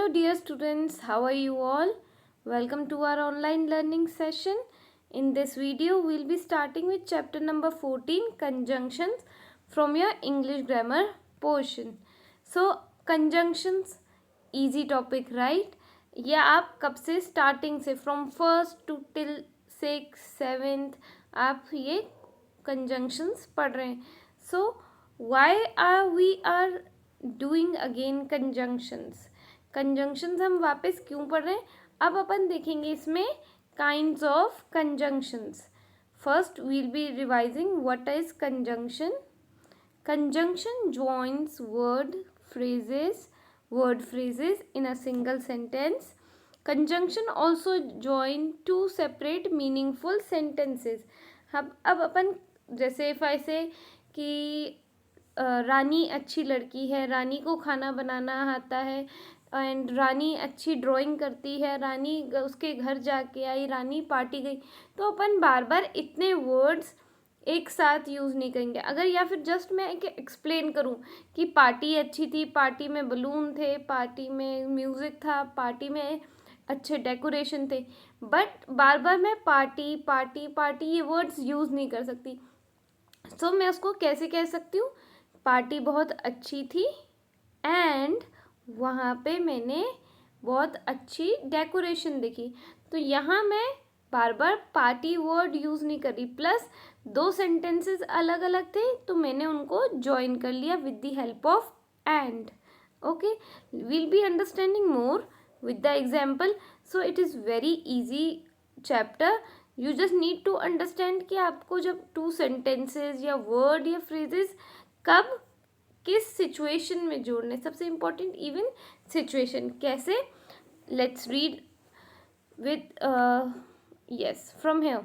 Hello dear students, how are you all? Welcome to our online learning session. In this video, we'll be starting with chapter number 14, Conjunctions from your English grammar portion. So, conjunctions, easy topic, right? या आप कब से starting से from first to till 6th 7th आप ये conjunctions पढ़ रहे हैं. So why are doing again conjunctions. Conjunctions हम वापस क्यों पढ़ रहे हैं? अब अपन देखेंगे इसमें kinds of conjunctions. First will be revising what is conjunction. Conjunction joins word phrases in a single sentence. Conjunction also join two separate meaningful sentences. अब अपन जैसे if I say कि रानी अच्छी लड़की है, रानी को खाना बनाना आता है, एंड रानी अच्छी ड्राइंग करती है, रानी उसके घर जाके आई, रानी पार्टी गई, तो अपन बार बार इतने वर्ड्स एक साथ यूज़ नहीं करेंगे. अगर या फिर जस्ट मैं एक एक्सप्लेन करूं कि पार्टी अच्छी थी, पार्टी में बलून थे, पार्टी में म्यूज़िक था, पार्टी में अच्छे डेकोरेशन थे, बट बार बार मैं पार्टी पार्टी पार्टी ये वर्ड्स यूज़ नहीं कर सकती. सो मैं उसको कैसे कह सकती हूँ? पार्टी बहुत अच्छी थी एंड वहाँ पे मैंने बहुत अच्छी डेकोरेशन देखी. तो यहाँ मैं बार बार पार्टी वर्ड यूज़ नहीं कर रही. प्लस दो सेंटेंसेस अलग अलग थे तो मैंने उनको ज्वाइन कर लिया with the help of and. Okay, will be understanding more with the example. So it is very easy chapter. You just need to understand कि आपको जब टू सेंटेंसेस या वर्ड या फ्रेजेस कब किस सिचुएशन में जोड़ने. सबसे इम्पोर्टेंट इवन सिचुएशन कैसे. Let's read with yes from here.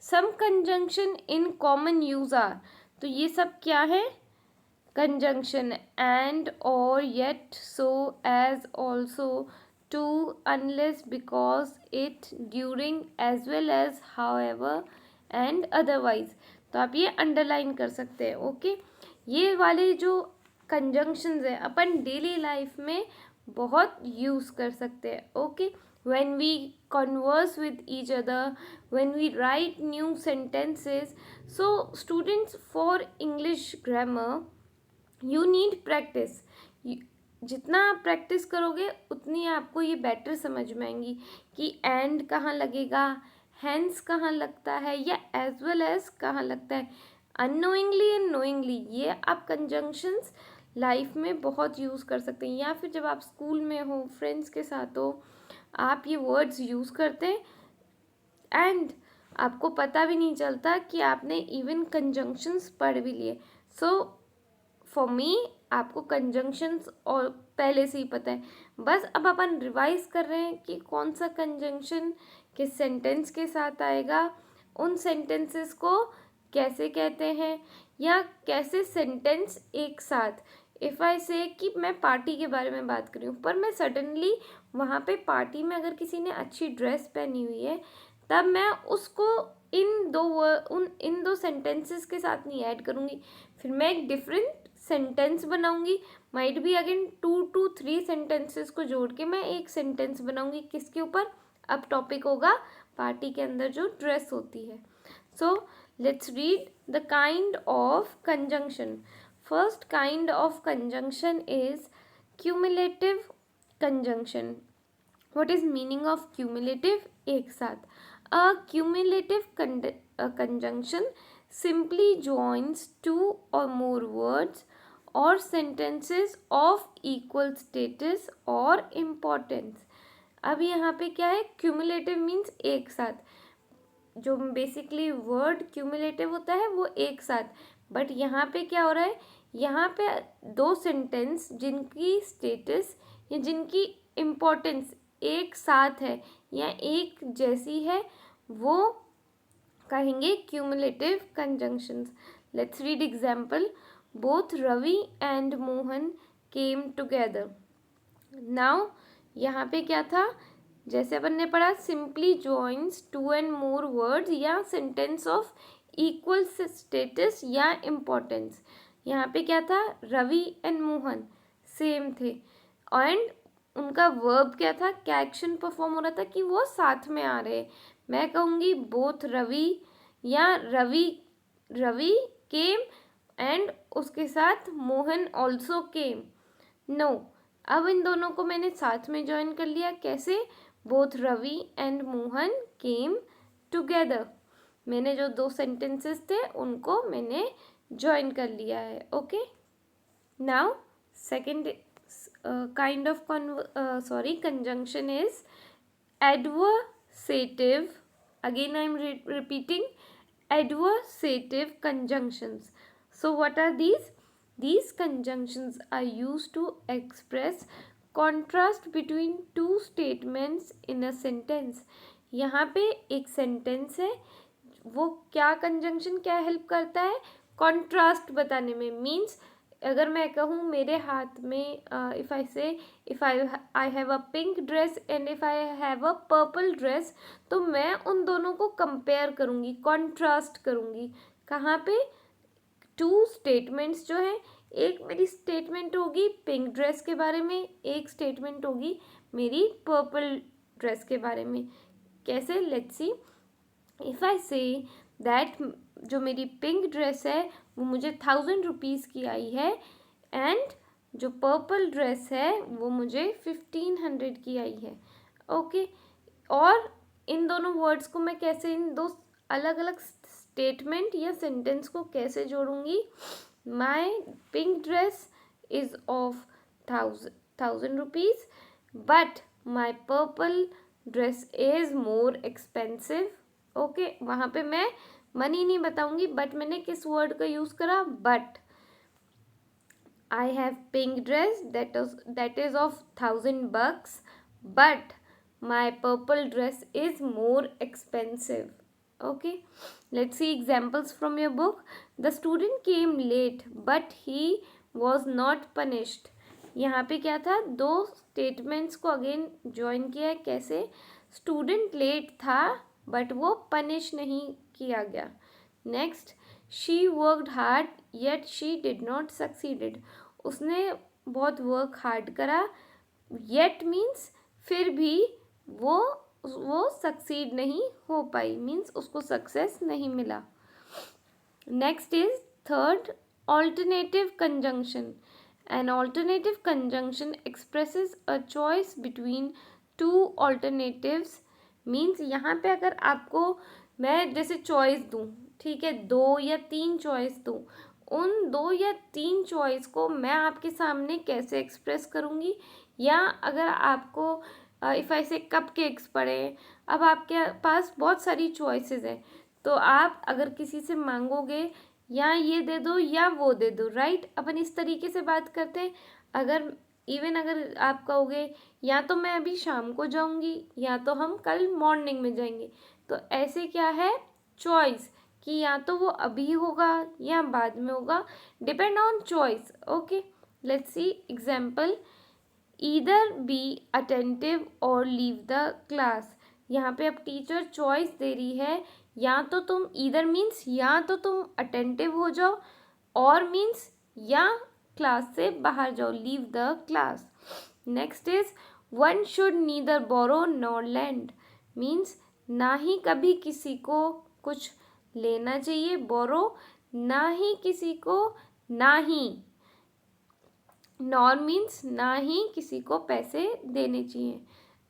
Some conjunction in common use are. तो ये सब क्या है? Conjunction and, or, yet, so, as, also, to, unless, because, it, during, as well as, however, and otherwise. तो आप ये underline कर सकते हैं. ओके, ये वाले जो कंजंक्शंस हैं अपन डेली लाइफ में बहुत यूज़ कर सकते हैं. Okay, when we converse with each other, when we write new sentences. So students, for English grammar you need practice. जितना आप प्रैक्टिस करोगे उतनी आपको ये बेटर समझ में आएंगी कि एंड कहाँ लगेगा, हैंस कहाँ लगता है, या एज वेल एज कहाँ लगता है. अननोइंगली एंड नोइंगली ये आप कंजंक्शंस लाइफ में बहुत यूज़ कर सकते हैं. या फिर जब आप स्कूल में हो, फ्रेंड्स के साथ हो, आप ये वर्ड्स यूज़ करते हैं एंड आपको पता भी नहीं चलता कि आपने इवन कंजंक्शंस पढ़ भी लिए. सो फॉर मी आपको कंजंक्शंस और पहले से ही पता है. बस अब अपन रिवाइज कर रहे हैं कि कौन सा कंजंक्शन किस सेंटेंस के साथ आएगा, उन सेंटेंसेस को कैसे कहते हैं, या कैसे सेंटेंस एक साथ. इफ़ आई से कि मैं पार्टी के बारे में बात कर रही हूँ, पर मैं सडनली वहाँ पे पार्टी में अगर किसी ने अच्छी ड्रेस पहनी हुई है, तब मैं उसको इन दो सेंटेंसेस के साथ नहीं ऐड करूँगी. फिर मैं एक डिफरेंट सेंटेंस बनाऊँगी. Might be again 2 to 3 sentences को जोड़ के मैं एक सेंटेंस बनाऊँगी. किसके ऊपर? अब टॉपिक होगा पार्टी के अंदर जो ड्रेस होती है. So let's read the kind of conjunction. First kind of conjunction is cumulative conjunction. What is meaning of cumulative? एक साथ. A cumulative conjunction simply joins two or more words or sentences of equal status or importance. अब यहाँ पे क्या है? Cumulative means एक साथ. जो बेसिकली वर्ड क्यूमुलेटिव होता है वो एक साथ, बट यहाँ पे क्या हो रहा है? यहाँ पे दो सेंटेंस जिनकी स्टेटस या जिनकी इम्पोर्टेंस एक साथ है या एक जैसी है वो कहेंगे cumulative conjunctions. Let's read example. Both Ravi and Mohan came together. Now यहाँ पे क्या था? जैसे अपन ने पढ़ा simply joins 2 and more words या सेंटेंस ऑफ इक्वल स्टेटस या इम्पोर्टेंस. यहाँ पे क्या था? रवि एंड मोहन सेम थे एंड उनका वर्ब क्या था, क्या एक्शन परफॉर्म हो रहा था कि वो साथ में आ रहे। मैं कहूँगी बोथ रवि, या रवि केम एंड उसके साथ मोहन ऑल्सो केम। नो, अब इन दोनों को मैंने साथ में ज्वाइन कर लिया। कैसे? Both Ravi and Mohan came together. मैंने जो दो सेंटेंसेस थे उनको मैंने ज्वाइन कर लिया है। Okay, now second kind of conjunction is adversative. Again I am repeating, adversative conjunctions. So what are these? These conjunctions are used to express contrast between two statements in a sentence. यहाँ पे एक sentence है, वो क्या conjunction क्या help करता है? Contrast बताने में। मीन्स अगर मैं कहूँ मेरे हाथ में, इफ़ आई से if I have a pink dress and if I have a purple dress, तो मैं उन दोनों को कंपेयर करूँगी, कॉन्ट्रास्ट करूँगी। कहाँ पे? टू स्टेटमेंट्स जो हैं, एक मेरी स्टेटमेंट होगी पिंक ड्रेस के बारे में, एक स्टेटमेंट होगी मेरी पर्पल ड्रेस के बारे में। कैसे? Let's see. If I say that जो मेरी पिंक ड्रेस है वो मुझे 1000 रुपीज़ की आई है, एंड जो पर्पल ड्रेस है वो मुझे 1500 की आई है। ओके, और इन दोनों वर्ड्स को मैं कैसे, इन दो अलग अलग स्टेटमेंट या सेंटेंस को कैसे जोड़ूंगी? My pink dress is of 1000 rupees, but my purple dress is more expensive. Okay, वहाँ पे मैं मनी नहीं बताऊंगी, बट मैंने किस वर्ड का यूज़ करा? But. I have pink dress that is of 1000 bucks, but my purple dress is more expensive. Okay, let's see examples from your book. The student came late but he was not punished. यहाँ पे क्या था? दो statements को again join किया है। कैसे? Student let था बट वो पनिश नहीं किया गया। Next, she worked hard yet she did not succeeded. उसने बहुत वर्क हार्ड करा, येट मीन्स फिर भी वो सक्सीड नहीं हो पाई, मीन्स उसको सक्सेस नहीं मिला। Next is third, alternative conjunction. An alternative conjunction expresses a choice between two alternatives. Means यहाँ पे अगर आपको मैं जैसे चॉइस दूँ, ठीक है, 2 या 3 चॉइस दूँ, उन 2 या 3 चॉइस को मैं आपके सामने कैसे एक्सप्रेस करूँगी? या अगर आपको इफ़ ऐसे कप केक्स पड़े, अब आपके पास बहुत सारी चॉइसेस हैं, तो आप अगर किसी से मांगोगे या ये दे दो या वो दे दो, राइट? अपन इस तरीके से बात करते हैं। अगर आप कहोगे या तो मैं अभी शाम को जाऊंगी या तो हम कल मॉर्निंग में जाएंगे, तो ऐसे क्या है? चॉइस, कि या तो वो अभी होगा या बाद में होगा, depend on choice. Okay, let's see example. Either be attentive और लीव द क्लास। यहाँ पे अब टीचर चॉइस दे रही है, या तो तुम, ईदर मीन्स या तो तुम अटेंटिव हो जाओ, और मीन्स या क्लास से बाहर जाओ, leave the class. Next is one should neither borrow nor lend. Means ना ही कभी किसी को कुछ लेना चाहिए, बोरो, ना ही किसी को, ना ही, नॉर मीन्स ना ही किसी को पैसे देने चाहिए।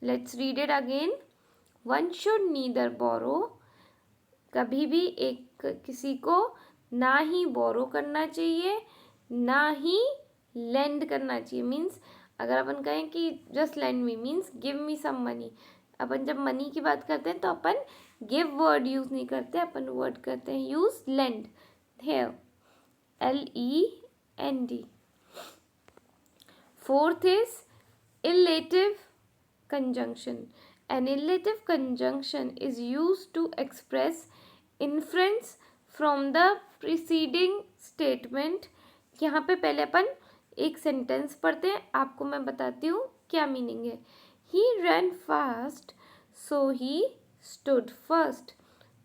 Let's read it again. One should neither borrow, कभी भी एक किसी को ना ही बोरो करना चाहिए, ना ही लेंड करना चाहिए। मीन्स अगर अपन कहें कि just lend me, means give me some money. अपन जब मनी की बात करते हैं तो अपन गिव वर्ड यूज़ नहीं करते, अपन वर्ड करते हैं use lend, here, LEND। Fourth is illative conjunction. An illative conjunction is used to express inference from the preceding statement. यहाँ पे पहले अपन एक सेंटेंस पढ़ते हैं, आपको मैं बताती हूँ क्या मीनिंग है। He ran fast, so he stood first.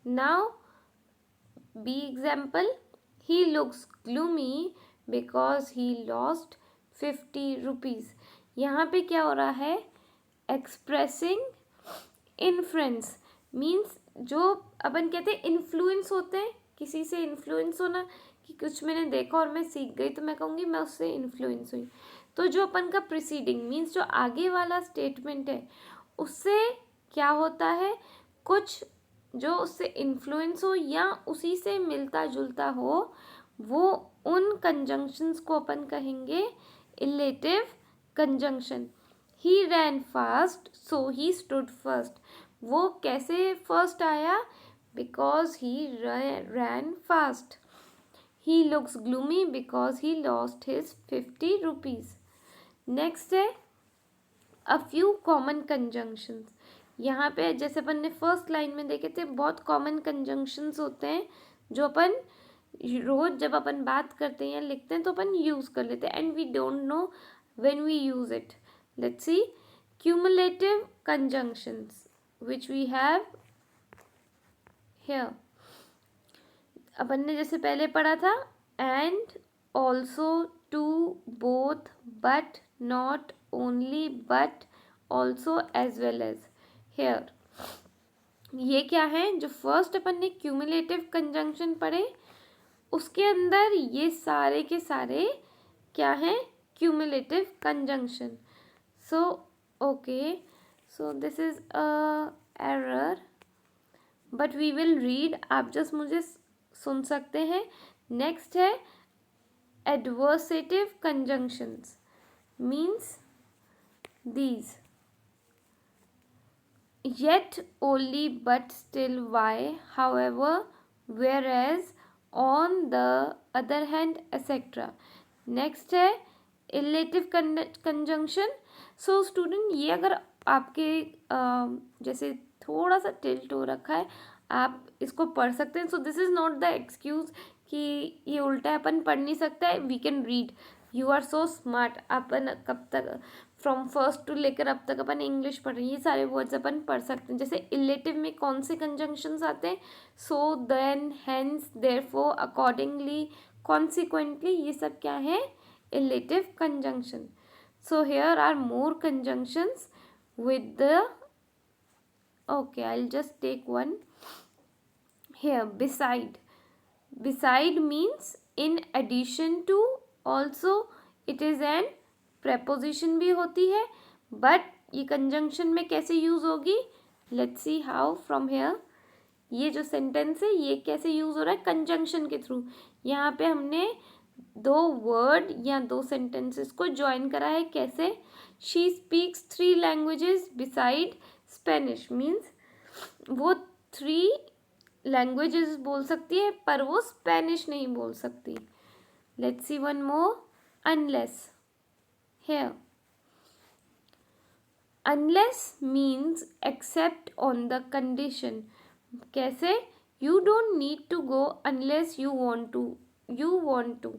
Now, B example. He looks gloomy because he lost 50 rupees. यहाँ पे क्या हो रहा है, एक्सप्रेसिंग इन्फ्लुएंस मीन्स जो अपन कहते हैं इन्फ्लुएंस होते हैं, किसी से इन्फ्लुएंस होना, कि कुछ मैंने देखा और मैं सीख गई तो मैं कहूँगी मैं उससे इन्फ्लुएंस हुई। तो जो अपन का प्रीसीडिंग मीन्स जो आगे वाला स्टेटमेंट है उससे क्या होता है, कुछ जो उससे इन्फ्लुएंस हो या उसी से मिलता जुलता हो, वो उन कंजंक्शंस को अपन कहेंगे illative conjunction. He ran fast so he stood first. वो कैसे फर्स्ट आया, because he ran fast. He looks gloomy because he lost his 50 rupees. Next है अ फ्यू कॉमन कंजंक्शंस। यहाँ पे जैसे अपन ने फर्स्ट लाइन में देखे थे, बहुत कॉमन कंजंक्शंस होते हैं जो अपन रोज जब अपन बात करते हैं या लिखते हैं तो अपन यूज कर लेते हैं, and we don't know when we use it. Let's see cumulative conjunctions which we have here. अपन ने जैसे पहले पढ़ा था, and also, too, both, but, not, only, but, also, as well as, here. ये क्या है, जो फर्स्ट अपन ने क्यूमुलेटिव कंजंक्शन पढ़े उसके अंदर ये सारे के सारे क्या हैं, cumulative conjunction. So okay, so this is a error but we will read, आप जस्ट मुझे सुन सकते हैं। नेक्स्ट है adversative conjunctions means these, yet, only, but, still, why, however, whereas, on the other hand, etc. Next है illative conjunction. So student, ये अगर आपके जैसे थोड़ा सा टिल्ट हो रखा है, आप इसको पढ़ सकते हैं। So this is not the excuse कि ये उल्टा अपन पढ़ नहीं सकता है, we can read. You are so smart. अपन कब तक फ्रॉम फर्स्ट टू लेकर अब तक अपन इंग्लिश पढ़ रहे हैं, ये सारे वर्ड्स अपन पढ़ सकते हैं। जैसे इलेटिव में कौन से कंजंक्शंस आते हैं, so, then, hence, therefore, accordingly, consequently, ये सब क्या है, illative conjunction. So here are more conjunctions with the, okay, I'll just take one here, beside. Beside means in addition to, also it is an preposition भी होती है, but ये conjunction में कैसे यूज होगी, let's see how from here। ये जो sentence है ये कैसे यूज हो रहा है, कंजंक्शन के थ्रू। यहाँ पे हमने दो वर्ड या दो सेंटेंसेस को ज्वाइन करा है, कैसे, she speaks 3 languages beside Spanish means वो 3 लैंग्वेजेस बोल सकती है पर वो स्पेनिश नहीं बोल सकती। Let's see one more, unless. Here unless means except on the condition. कैसे, you don't need to go unless you want to.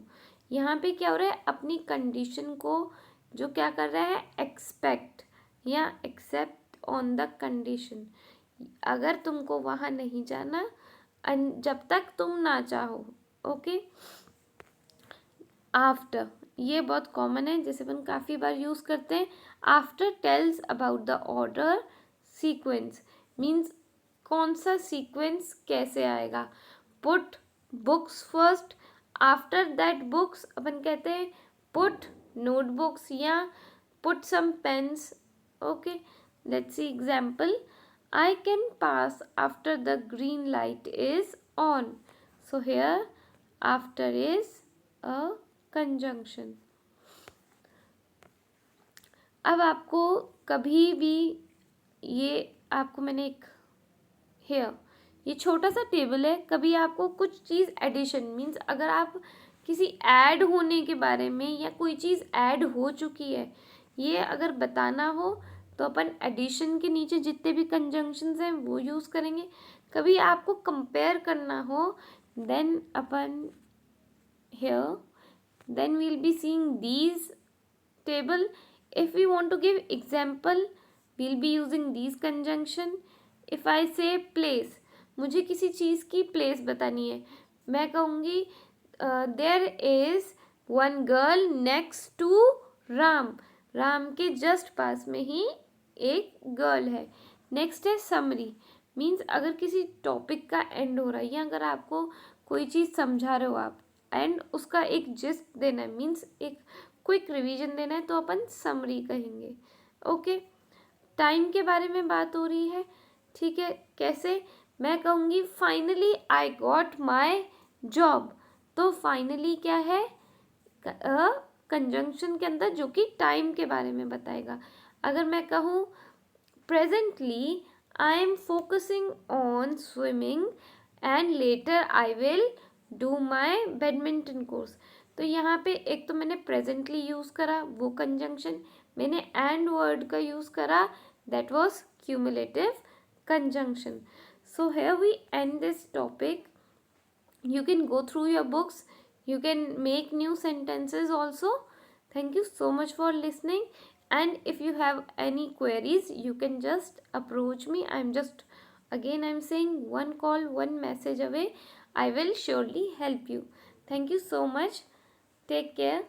यहाँ पे क्या हो रहा है, अपनी कंडीशन को जो क्या कर रहा है, एक्सपेक्ट या एक्सेप्ट ऑन द कंडीशन। अगर तुमको वहाँ नहीं जाना जब तक तुम ना चाहो, ओके। आफ्टर, ये बहुत कॉमन है, जैसे अपन काफ़ी बार यूज़ करते हैं। After tells about the order sequence means कौन सा सीक्वेंस कैसे आएगा। Put books first, after that books अपन कहते हैं पुट नोटबुक्स या put some pens, okay. Let's see example, I can pass after the green light is on. So here after is a conjunction. अब आपको कभी भी ये आपको मैंने एक हेयर, ये छोटा सा टेबल है, कभी आपको कुछ चीज़ एडिशन मीन्स अगर आप किसी ऐड होने के बारे में या कोई चीज़ ऐड हो चुकी है ये अगर बताना हो तो अपन एडिशन के नीचे जितने भी कंजंक्शंस हैं वो यूज़ करेंगे। कभी आपको कंपेयर करना हो देन अपन here then we'll be seeing these table। if we want to give example we'll be using these conjunction। if I say place, मुझे किसी चीज़ की place बतानी है, मैं कहूँगी there is one girl next to Ram। Ram के just पास में ही एक गर्ल है। नेक्स्ट है समरी, मीन्स अगर किसी टॉपिक का एंड हो रहा है या अगर आपको कोई चीज़ समझा रहे हो आप एंड उसका एक जिस्ट देना है, मीन्स एक क्विक रिवीजन देना है, तो अपन समरी कहेंगे। ओके, टाइम के बारे में बात हो रही है, ठीक है। कैसे, मैं कहूँगी finally I got my job, तो फाइनली क्या है, कंजंक्शन के अंदर, जो कि टाइम के बारे में बताएगा। अगर मैं कहूँ presently I am focusing on swimming and later I will do my badminton course, तो यहाँ पे एक तो मैंने प्रेजेंटली यूज़ करा वो कंजंक्शन, मैंने एंड वर्ड का यूज़ करा, that was cumulative conjunction. So here we end this topic. You can go through your books, you can make new sentences also. Thank you so much for listening, and if you have any queries you can just approach me. I'm saying one call, one message away. I will surely help you. Thank you so much. Take care.